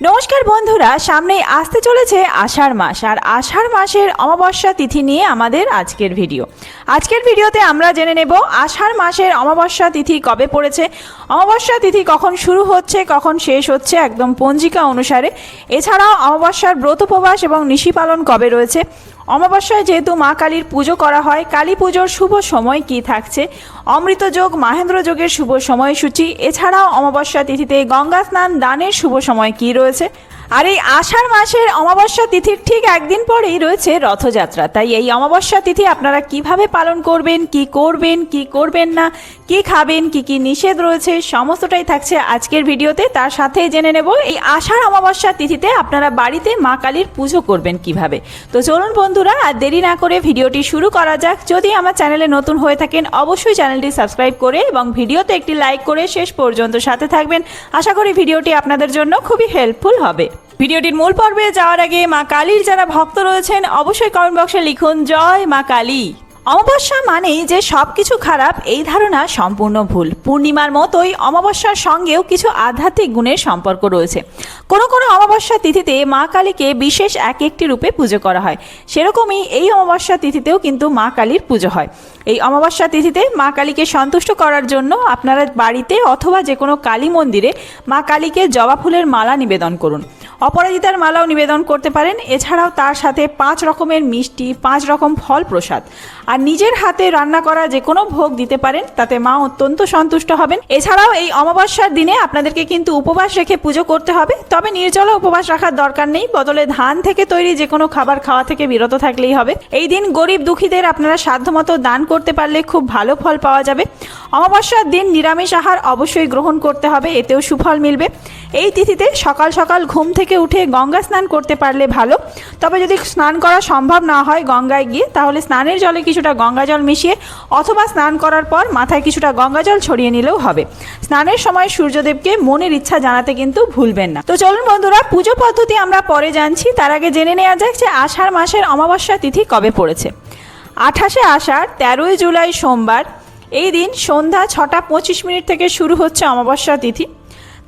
নমস্কার বন্ধুরা, সামনে আসতে চলেছে আষাঢ় মাস। আর আষাঢ় মাসের অমাবস্যা তিথি নিয়ে আমাদের আজকের ভিডিওতে আমরা জেনে নেব আষাঢ় মাসের অমাবস্যা তিথি কবে পড়েছে, অমাবস্যা তিথি কখন শুরু হচ্ছে, কখন শেষ হচ্ছে একদম পঞ্জিকা অনুসারে। এছাড়াও অমাবস্যার ব্রত উপবাস এবং নিশি পালন কবে রয়েছে, অমাবস্যায় যেহেতু মা কালীর পুজো করা হয়, কালী পুজোর শুভ সময় কি থাকছে, অমৃত যোগ মাহেন্দ্র যোগের শুভ সময়সূচি, এছাড়াও অমাবস্যা তিথিতে গঙ্গা স্নান দানের শুভ সময় কি রয়েছে। আর এই আষাঢ় মাসের অমাবস্যা তিথির ঠিক একদিন পরেই রয়েছে রথযাত্রা। তাই এই অমাবস্যা তিথি আপনারা কিভাবে পালন করবেন, কি করবেন না, কি খাবেন, কি নিষেধ রয়েছে, সমস্তটাই থাকছে আজকের ভিডিওতে। তার সাথেই জেনে নেব এই আষাঢ় অমাবস্যা তিথিতে আপনারা বাড়িতে মা কালীর পুজো করবেন কিভাবে। তো চলুন বন্ধুরা, আর দেরি না করে ভিডিওটি শুরু করা যাক। যদি আমার চ্যানেলে নতুন হয়ে থাকেন অবশ্যই চ্যানেলটি সাবস্ক্রাইব করে এবং ভিডিওতে একটি লাইক করে শেষ পর্যন্ত সাথে থাকবেন। আশা করি ভিডিওটি আপনাদের জন্য খুবই হেল্পফুল হবে। ভিডিওটির মূল পর্বে যাওয়ার আগে মা কালীর যারা ভক্ত রয়েছেন অবশ্যই কমেন্ট বক্সে লিখুন জয় মা কালী। অমাবস্যা মানেই যে সব কিছু খারাপ, এই ধারণা সম্পূর্ণ ভুল। পূর্ণিমার মতোই অমাবস্যার সঙ্গেও কিছু আধ্যাত্মিক গুণের সম্পর্ক রয়েছে। কোনো অমাবস্যা তিথিতে মা কালীকে বিশেষ একটি রূপে পুজো করা হয়, সেরকমই এই অমাবস্যা তিথিতেও কিন্তু মা কালীর পুজো হয়। এই অমাবস্যা তিথিতে মা কালীকে সন্তুষ্ট করার জন্য আপনারা বাড়িতে অথবা যে কোনো কালী মন্দিরে মা কালীকে জবা ফুলের মালা নিবেদন করুন, অপরাজিতার মালাও নিবেদন করতে পারেন। এছাড়াও তার সাথে 5 রকমের মিষ্টি, 5 রকম ফল প্রসাদ আর নিজের হাতে রান্না করা যে কোনো ভোগ দিতে পারেন, তাতে মা অত্যন্ত সন্তুষ্ট হবেন। এছাড়াও এই অমাবস্যার দিনে আপনাদেরকে কিন্তু উপবাস রেখে পুজো করতে হবে, তবে নির্জলা উপবাস রাখার দরকার নেই, বদলে ধান থেকে তৈরি যে কোনো খাবার খাওয়া থেকে বিরত থাকলেই হবে। এই দিন গরিব দুঃখীদের আপনারা সাধ্যমতো দান করতে পারলে খুব ভালো ফল পাওয়া যাবে। অমাবস্যার দিন নিরামিষ আহার অবশ্যই গ্রহণ করতে হবে, এতেও সুফল মিলবে। এই তিথিতে সকাল সকাল ঘুম থেকে উঠে গঙ্গা স্নান করতে পারলে ভালো, তবে যদি স্নান করা সম্ভব না হয় গঙ্গায় গিয়ে, তাহলে স্নানের জলে কিছুটা গঙ্গা জল মিশিয়ে অথবা স্নান করার পর মাথায় কিছুটা গঙ্গা জল ছড়িয়ে নিলেও হবে। স্নানের সময় সূর্যদেবকে মনের ইচ্ছা জানাতে কিন্তু ভুলবেন না। তো চলুন বন্ধুরা, পুজো পদ্ধতি আমরা পরে জানছি, তার আগে জেনে নেওয়া যাক যে আষাঢ় মাসের অমাবস্যা তিথি কবে পড়েছে। 28শে আষাঢ় 13ই জুলাই সোমবার। এই দিন সন্ধ্যা 6টা 25 মিনিট থেকে শুরু হচ্ছে অমাবস্যা তিথি,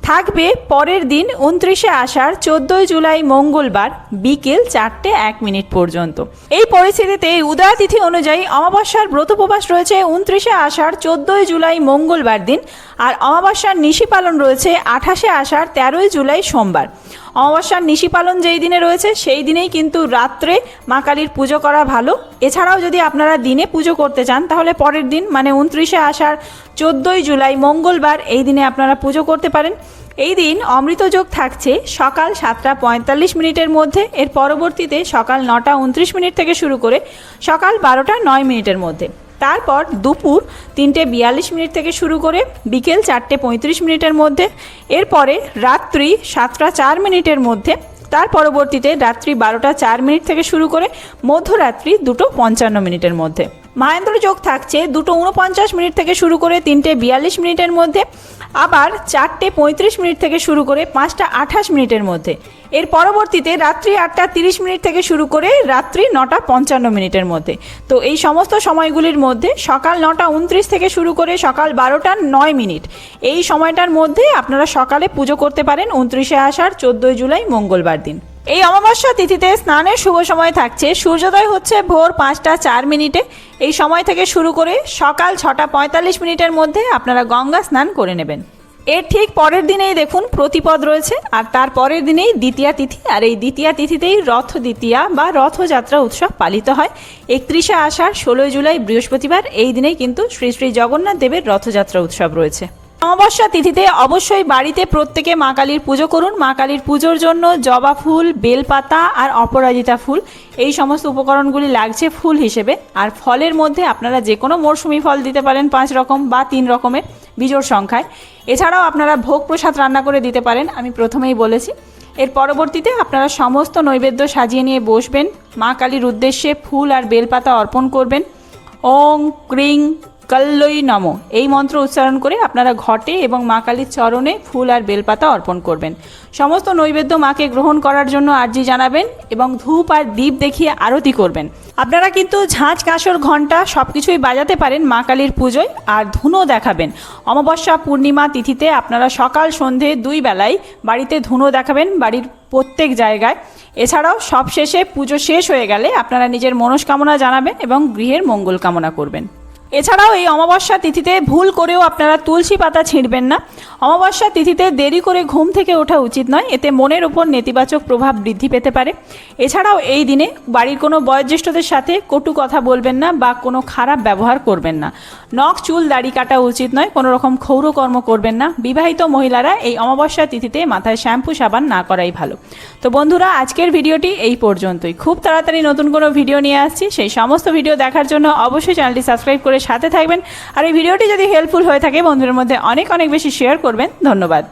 থাকবে পরের দিন 29শে আষাঢ় 14ই জুলাই মঙ্গলবার বিকেল 4টে 1 মিনিট পর্যন্ত। এই পরিস্থিতিতে উদয় তিথি অনুযায়ী অমাবস্যার ব্রত উপবাস রয়েছে 29শে আষাঢ় 14ই জুলাই মঙ্গলবার দিন, আর অমাবস্যার নিশি পালন রয়েছে 28শে আষাঢ় 13ই জুলাই সোমবার। অমাবস্যার নিশি পালন যেই দিনে রয়েছে সেই দিনেই কিন্তু রাত্রে মা কালীর পুজো করা ভালো। এছাড়াও যদি আপনারা দিনে পুজো করতে চান তাহলে পরের দিন মানে 29শে আষাঢ় 14ই জুলাই মঙ্গলবার এই দিনে আপনারা পুজো করতে পারেন। এই দিন অমৃত যোগ থাকছে সকাল 7টা 45 মিনিটের মধ্যে, এর পরবর্তীতে সকাল 9টা 29 মিনিট থেকে শুরু করে সকাল 12টা 9 মিনিটের মধ্যে, তারপর দুপুর 3টে 42 মিনিট থেকে শুরু করে বিকেল 4টে 35 মিনিটের মধ্যে, এরপরে রাত্রি 7টা 4 মিনিটের মধ্যে, তার পরবর্তীতে রাত্রি 12টা 4 মিনিট থেকে শুরু করে মধ্যরাত্রি 2টো 55 মিনিটের মধ্যে। মাহেন্দ্র যোগ থাকছে 2টো 49 মিনিট থেকে শুরু করে 3টে 42 মিনিটের মধ্যে, আবার 4টে 35 মিনিট থেকে শুরু করে 5টা 28 মিনিটের মধ্যে, এর পরবর্তীতে রাত্রি 8টা 30 মিনিট থেকে শুরু করে রাত্রি 9টা 55 মিনিটের মধ্যে। তো এই সমস্ত সময়গুলির মধ্যে সকাল 9টা 29 থেকে শুরু করে সকাল 12টা 9 মিনিট এই সময়টার মধ্যে আপনারা সকালে পুজো করতে পারেন 29শে আষাঢ় 14ই জুলাই মঙ্গলবার দিন। এই অমাবস্যা তিথিতে স্নানের শুভ সময় থাকছে, সূর্যোদয় হচ্ছে ভোর 5টা 4 মিনিটে, এই সময় থেকে শুরু করে সকাল 6টা 45 মিনিটের মধ্যে আপনারা গঙ্গা স্নান করে নেবেন। এর ঠিক পরের দিনেই দেখুন প্রতিপদ রয়েছে, আর তার পরের দিনেই দ্বিতীয়া তিথি, আর এই দ্বিতীয়া তিথিতেই রথ দ্বিতীয়া বা রথযাত্রা উৎসব পালিত হয়। 31শে আষাঢ় 16ই জুলাই বৃহস্পতিবার এই দিনেই কিন্তু শ্রী শ্রী জগন্নাথ দেবের রথযাত্রা উৎসব রয়েছে। অমাবস্যা তিথিতে অবশ্যই বাড়িতে প্রত্যেকে মা কালীর পুজো করুন। মা কালীর পুজোর জন্য জবা ফুল, বেলপাতা আর অপরাজিতা ফুল এই সমস্ত উপকরণগুলি লাগছে ফুল হিসেবে। আর ফলের মধ্যে আপনারা যে কোনো মরশুমি ফল দিতে পারেন 5 রকম বা 3 রকমের বিজোড় সংখ্যায়। এছাড়াও আপনারা ভোগ প্রসাদ রান্না করে দিতে পারেন, আমি প্রথমেই বলেছি। এর পরবর্তীতে আপনারা সমস্ত নৈবেদ্য সাজিয়ে নিয়ে বসবেন, মা কালীর উদ্দেশ্যে ফুল আর বেলপাতা অর্পণ করবেন। ওং ক্রিং কল্লই নমঃ এই মন্ত্র উচ্চারণ করে আপনারা ঘটে এবং মা কালীর চরণে ফুল আর বেলপাতা অর্পণ করবেন। সমস্ত নৈবেদ্য মাকে গ্রহণ করার জন্য আর্জি জানাবেন এবং ধূপ আর দীপ দেখিয়ে আরতি করবেন। আপনারা কিন্তু ঝাঁঝ কাঁসর ঘণ্টা সব কিছুই বাজাতে পারেন মা কালীর পুজোয়, আর ধুনো দেখাবেন। অমাবস্যা পূর্ণিমা তিথিতে আপনারা সকাল সন্ধে 2 বেলায় বাড়িতে ধুনো দেখাবেন, বাড়ির প্রত্যেক জায়গায়। এছাড়াও সব শেষে পুজো শেষ হয়ে গেলে আপনারা নিজের মনস্কামনা জানাবেন এবং গৃহের মঙ্গল কামনা করবেন। এছাড়াও এই অমাবস্যা তিথিতে ভুল করেও আপনারা তুলসী পাতা ছিঁড়বেন না। অমাবস্যা তিথিতে দেরি করে ঘুম থেকে ওঠা উচিত নয়, এতে মনের ওপর নেতিবাচক প্রভাব বৃদ্ধি পেতে পারে। এছাড়াও এই দিনে বাড়ির কোনো বয়োজ্যেষ্ঠদের সাথে কটু কথা বলবেন না বা কোনো খারাপ ব্যবহার করবেন না। নখ চুল দাড়ি কাটা উচিত নয়, কোনো রকম ক্ষৌরকর্ম করবেন না। বিবাহিত মহিলারা এই অমাবস্যা তিথিতে মাথায় শ্যাম্পু সাবান না করাই ভালো। তো বন্ধুরা, আজকের ভিডিওটি এই পর্যন্তই। খুব তাড়াতাড়ি নতুন কোনো ভিডিও নিয়ে আসছি, সেই সমস্ত ভিডিও দেখার জন্য অবশ্যই চ্যানেলটি সাবস্ক্রাইব করে সাথে থাকবেন। আর এই ভিডিওটি যদি হেল্পফুল হয়ে থাকে বন্ধুদের মধ্যে অনেক অনেক বেশি শেয়ার করবেন। ধন্যবাদ।